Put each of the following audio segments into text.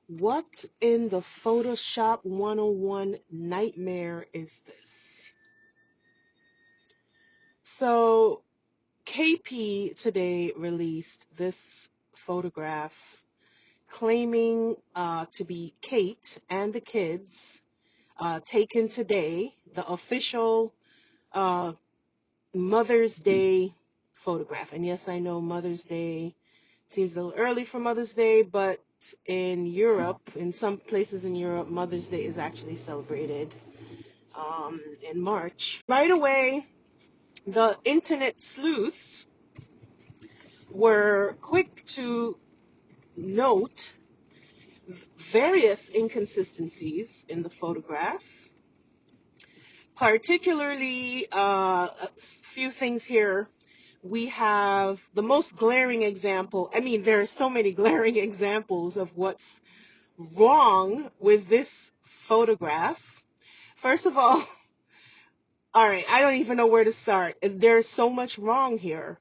What in the Photoshop 101 nightmare is this? So, KP today released this photograph claiming to be Kate and the kids, taken today, the official uh, Mother's Day photograph. And yes, I know Mother's Day seems a little early for Mother's Day, but in Europe, in some places in Europe, Mother's Day is actually celebrated in March. Right away, the internet sleuths were quick to note various inconsistencies in the photograph, particularly a few things here. We have the most glaring example. I mean, there are so many glaring examples of what's wrong with this photograph. First of all, all right, I don't even know where to start. There's so much wrong here.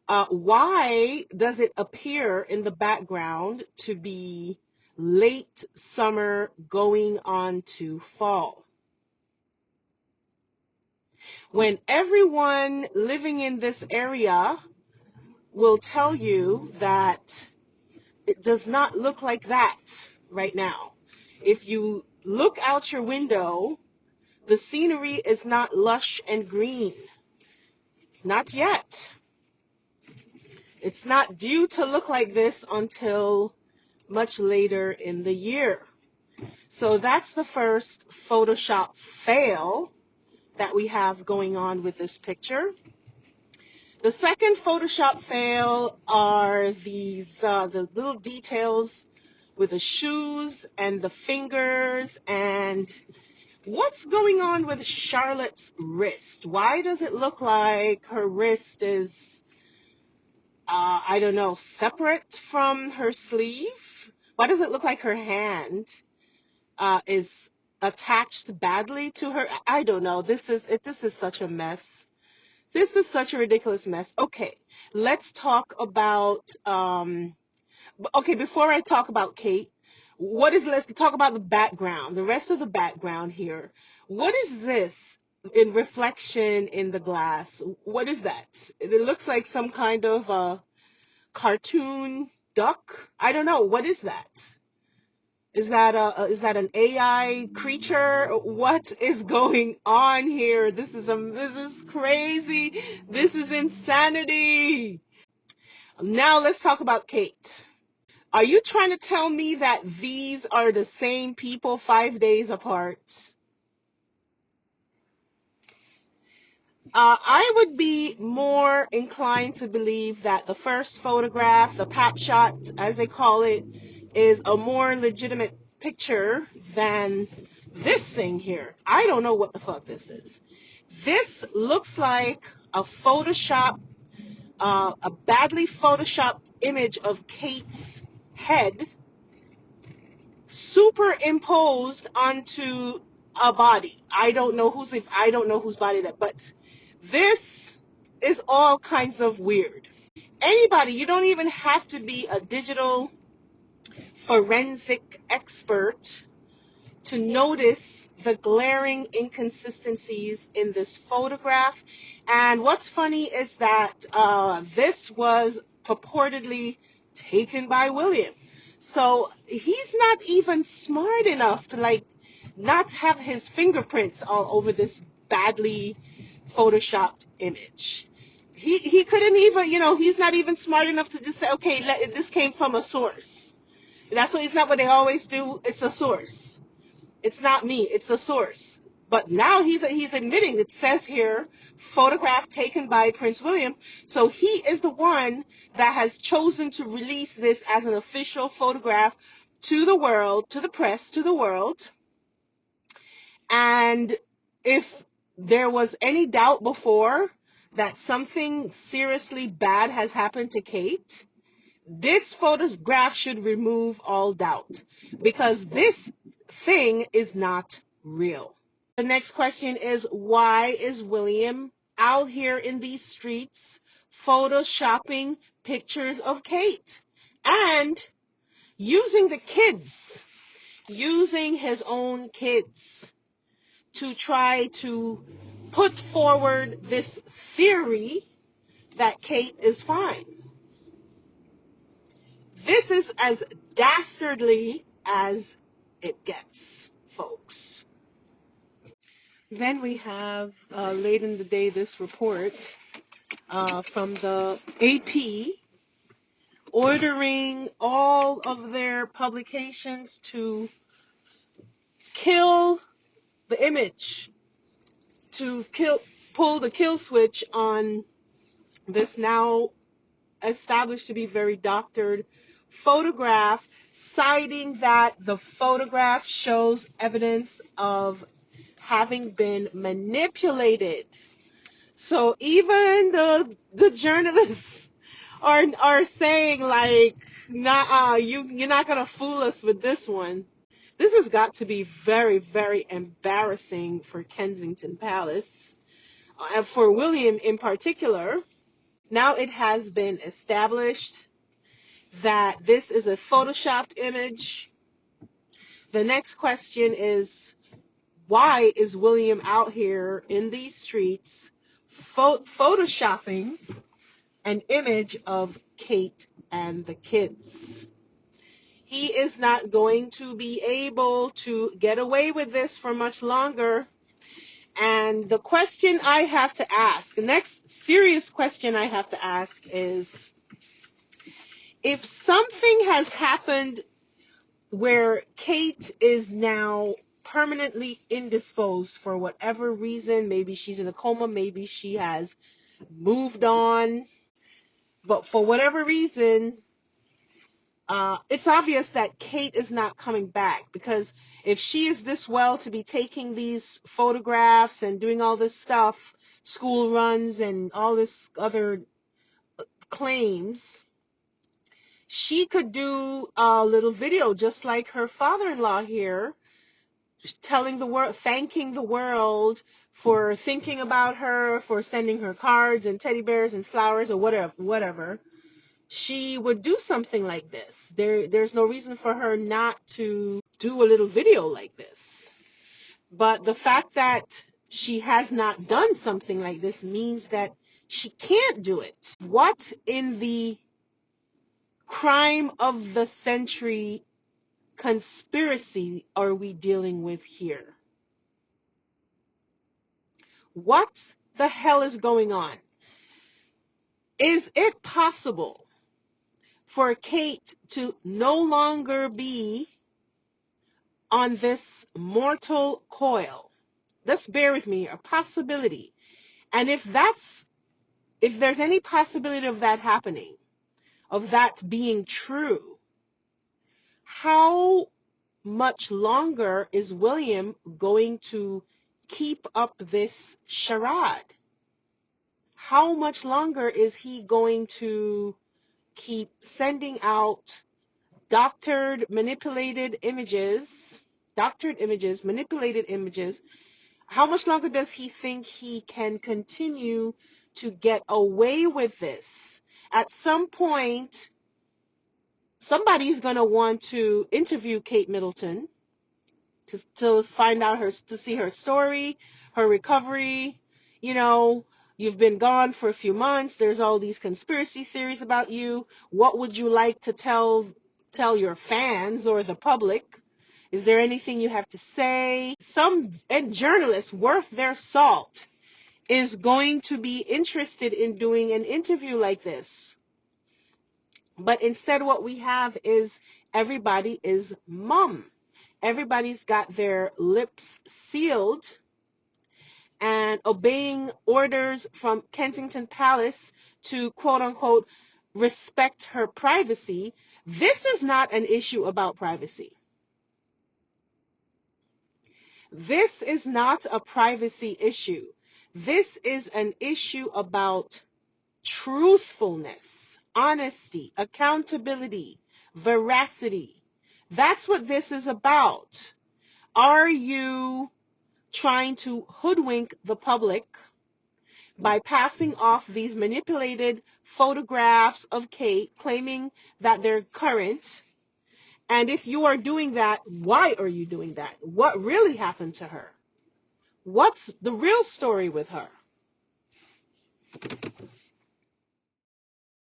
Why does it appear in the background to be late summer going on to fall? When everyone living in this area will tell you that it does not look like that right now. If you look out your window, the scenery is not lush and green. Not yet. It's not due to look like this until much later in the year. So that's the first Photoshop fail that we have going on with this picture. The second Photoshop fail are these the little details with the shoes and the fingers, and what's going on with Charlotte's wrist? Why does it look like her wrist is, I don't know, separate from her sleeve? Why does it look like her hand is attached badly to her? I don't know. This is such a mess. This is such a ridiculous mess. Okay, let's talk about, okay, before I talk about Kate, let's talk about the background, the rest of the background here. What is this in reflection in the glass? What is that? It looks like some kind of a cartoon duck. I don't know. What is that? Is that an AI creature? What is going on here? This is crazy. This is insanity. Now let's talk about Kate. Are you trying to tell me that these are the same people 5 days apart? I would be more inclined to believe that the first photograph, the pap shot, as they call it, is a more legitimate picture than this thing here. I don't know what the fuck this is. This looks like a a badly photoshopped image of Kate's head superimposed onto a body. I don't know whose body that, but this is all kinds of weird. Anybody, you don't even have to be a digital forensic expert to notice the glaring inconsistencies in this photograph. And what's funny is that this was purportedly taken by William. So he's not even smart enough to not have his fingerprints all over this badly photoshopped image. He couldn't even, he's not even smart enough to just say, okay, this came from a source. It's not what they always do. It's a source. It's not me. It's a source. But now he's admitting, it says here, photograph taken by Prince William. So he is the one that has chosen to release this as an official photograph to the world, to the press, to the world. And if there was any doubt before that something seriously bad has happened to Kate, this photograph should remove all doubt, because this thing is not real. The next question is, why is William out here in these streets photoshopping pictures of Kate? And using the kids, using his own kids to try to put forward this theory that Kate is fine. This is as dastardly as it gets, folks. Then we have, late in the day, this report from the AP ordering all of their publications to kill the image, to pull the kill switch on this now established to be very doctored photograph, citing that the photograph shows evidence of having been manipulated. So even the journalists are saying, like, nah, you're not gonna fool us with this one. This has got to be very, very embarrassing for Kensington Palace, and for William in particular. Now it has been established that this is a photoshopped image. The next question is, why is William out here in these streets photoshopping an image of Kate and the kids? He is not going to be able to get away with this for much longer. And the question I have to ask, the next serious question I have to ask is, if something has happened where Kate is now permanently indisposed for whatever reason, maybe she's in a coma, maybe she has moved on, but for whatever reason, it's obvious that Kate is not coming back, because if she is this well to be taking these photographs and doing all this stuff, school runs and all this other claims, she could do a little video just like her father-in-law here, telling the world, thanking the world for thinking about her, for sending her cards and teddy bears and flowers or whatever. She would do something like this. There's no reason for her not to do a little video like this. But the fact that she has not done something like this means that she can't do it. What in the crime of the century conspiracy are we dealing with here? What the hell is going on? Is it possible for Kate to no longer be on this mortal coil? Just bear with me, a possibility. And if there's any possibility of that happening, of that being true, how much longer is William going to keep up this charade? How much longer is he going to keep sending out manipulated images? How much longer does he think he can continue to get away with this? At some point, somebody's going to want to interview Kate Middleton to find out to see her story, her recovery. You know, you've been gone for a few months. There's all these conspiracy theories about you. What would you like to tell your fans or the public? Is there anything you have to say? Some journalist worth their salt is going to be interested in doing an interview like this. But instead what we have is everybody is mum. Everybody's got their lips sealed and obeying orders from Kensington Palace to, quote unquote, respect her privacy. This is not an issue about privacy. This is not a privacy issue. This is an issue about truthfulness, honesty, accountability, veracity. That's what this is about. Are you trying to hoodwink the public by passing off these manipulated photographs of Kate, claiming that they're current, And if you are doing that, why are you doing that? What really happened to her? What's the real story with her?